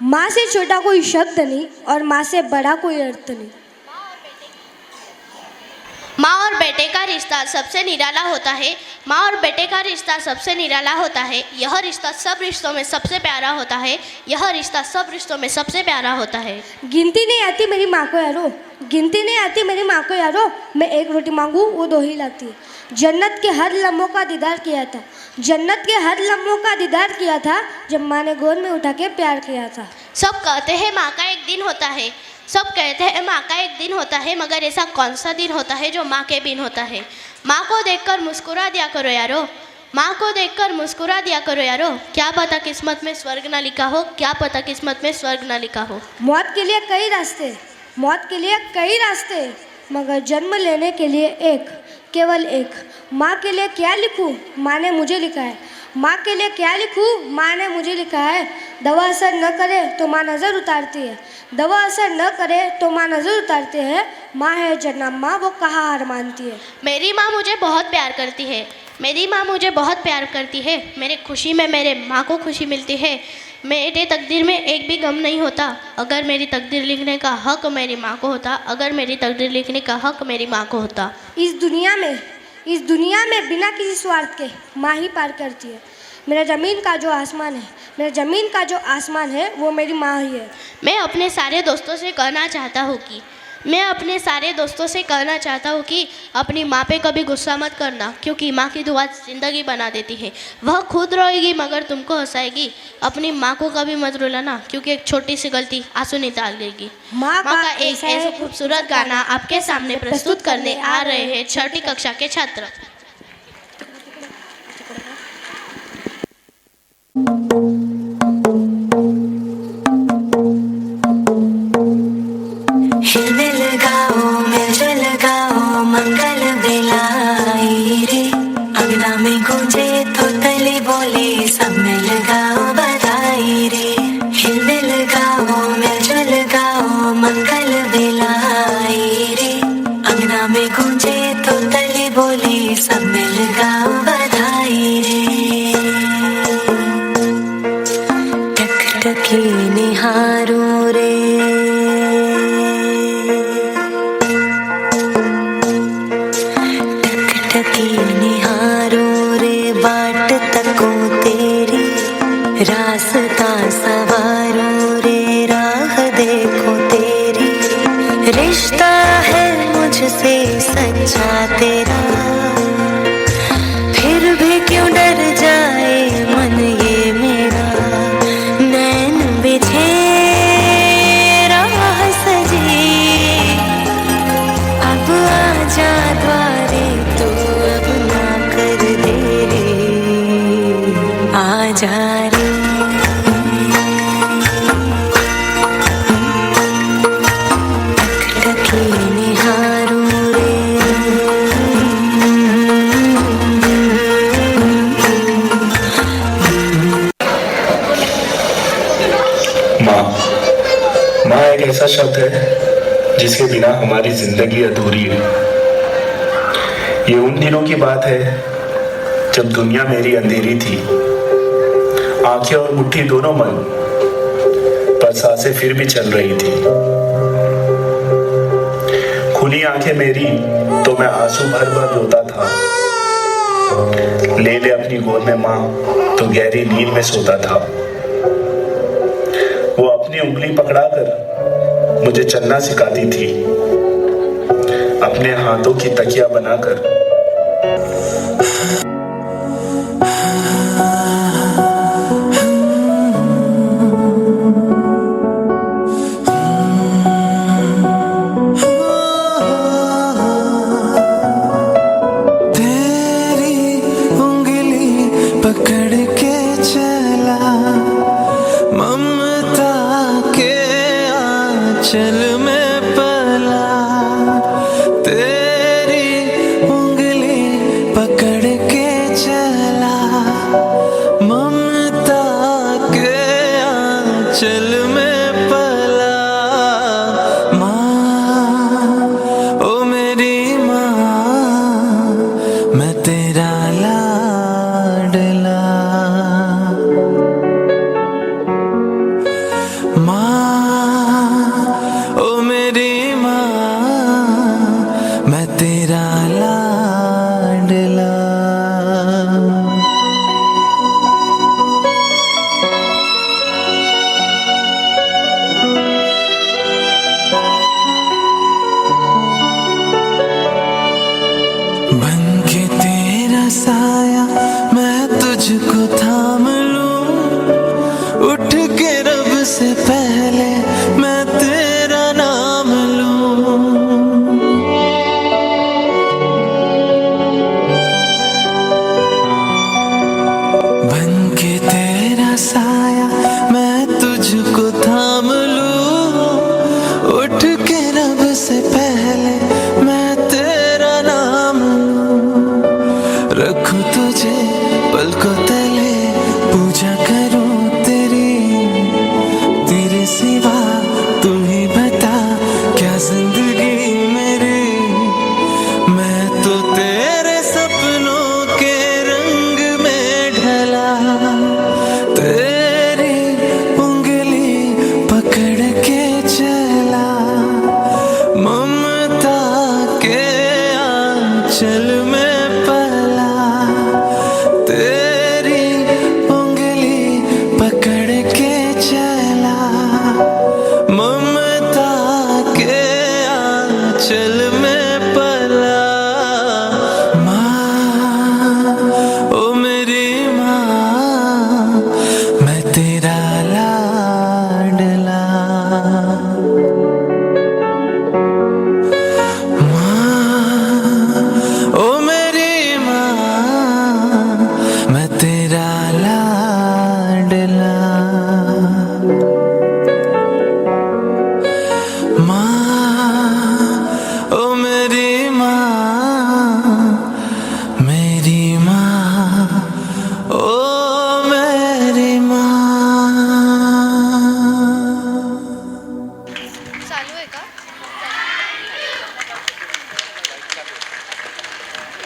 माँ से छोटा कोई शब्द नहीं और माँ से बड़ा कोई अर्थ नहीं। माँ और बेटे का रिश्ता सबसे निराला होता है। माँ और बेटे का रिश्ता सबसे निराला होता है। यह रिश्ता सब रिश्तों में सबसे प्यारा होता है। यह रिश्ता सब रिश्तों में सबसे प्यारा होता है। गिनती नहीं आती मेरी माँ को यारो, गिनती नहीं आती मेरी माँ को यारो। मैं एक रोटी मांगूँ वो दो ही लाती है। जन्नत के हर लम्हों का दीदार किया था, जन्नत के हर लम्हों का दीदार किया था जब माँ ने गोद में उठा के प्यार किया था। सब कहते हैं माँ का एक दिन होता है, सब कहते हैं माँ का एक दिन होता है, मगर ऐसा कौन सा दिन होता है जो माँ के बिन होता है। माँ को देखकर मुस्कुरा दिया करो यारो, माँ को देखकर मुस्कुरा दिया करो यारो। क्या पता किस्मत में स्वर्ग ना लिखा हो, क्या पता किस्मत में स्वर्ग ना लिखा हो। मौत के लिए कई रास्ते, मौत के लिए कई रास्ते, मगर जन्म लेने के लिए एक, केवल एक। माँ के लिए क्या लिखूँ, माँ ने मुझे लिखा है। माँ के लिए क्या लिखूँ, माँ ने मुझे लिखा है। दवा असर न करे तो माँ नज़र उतारती है, दवा असर न करे तो माँ नज़र उतारती है। माँ है जन्नत माँ, वो कहाँ हार मानती है। मेरी माँ मुझे बहुत प्यार करती है, मेरी माँ मुझे बहुत प्यार करती है। मेरे खुशी में मेरे माँ को खुशी मिलती है। मेरे तकदीर में एक भी गम नहीं होता। अगर मेरी तकदीर लिखने का हक मेरी माँ को होता, अगर मेरी तकदीर लिखने का हक मेरी माँ को होता। इस दुनिया में बिना किसी स्वार्थ के माँ ही पार करती है। मेरा ज़मीन का जो आसमान है, मेरा ज़मीन का जो आसमान है वो मेरी माँ ही है। मैं अपने सारे दोस्तों से कहना चाहता हूँ कि अपनी माँ पे कभी गुस्सा मत करना, क्योंकि माँ की दुआ ज़िंदगी बना देती है। वह खुद रोएगी मगर तुमको हंसाएगी। अपनी माँ को कभी मत रुलाना, क्योंकि एक छोटी सी गलती आंसू निकाल देगी। माँ का एक ऐसा खूबसूरत गाना आपके सामने प्रस्तुत करने आ रहे हैं छठी कक्षा के छात्र। मंगल बेलाई रे, अंगना में गूंजे तो तले बोले सब मिल गाओ बधाई रे। हिलने लगाओ मिलजुल गाओ मंगल बेलाई रे, अंगना में गूंजे तो तले बोले सब मिल गाओ बधाई रे। टकटकी निहारो रे, निहारो रे बाट तको तेरी, रास्ता सवारो रे राह देखो तेरी। रिश्ता है मुझसे सच्चा तेरा, फिर भी क्यों डर जाए मन ये मेरा। नैन बिछे राह सजी, अब आजा द्वारे तू, अब ना कर देरी आजा रे। टकटकी निहारो रे, माँ, माँ एक ऐसा शब्द है जिसके बिना हमारी जिंदगी अधूरी है। ये उन दिनों की बात है जब दुनिया मेरी अंधेरी थी, आंखें और मुट्ठी दोनों बंद, पर सांसें फिर भी चल रही थी। खुली आंखें मेरी तो मैं आंसू भर भर रोता था। ले ले अपनी गोद में माँ तो गहरी नींद में सोता था। वो अपनी उंगली पकड़ाकर मुझे चलना सिखाती थी, अपने हाथों की तकिया बनाकर। तेरी उंगली पकड़ के चला, ममता के आंचल में पला। तेरी उंगली पकड़ के चला, ममता के आंचल में पला। माँ ओ मेरी माँ, मैं तेरा लाडला। से पहले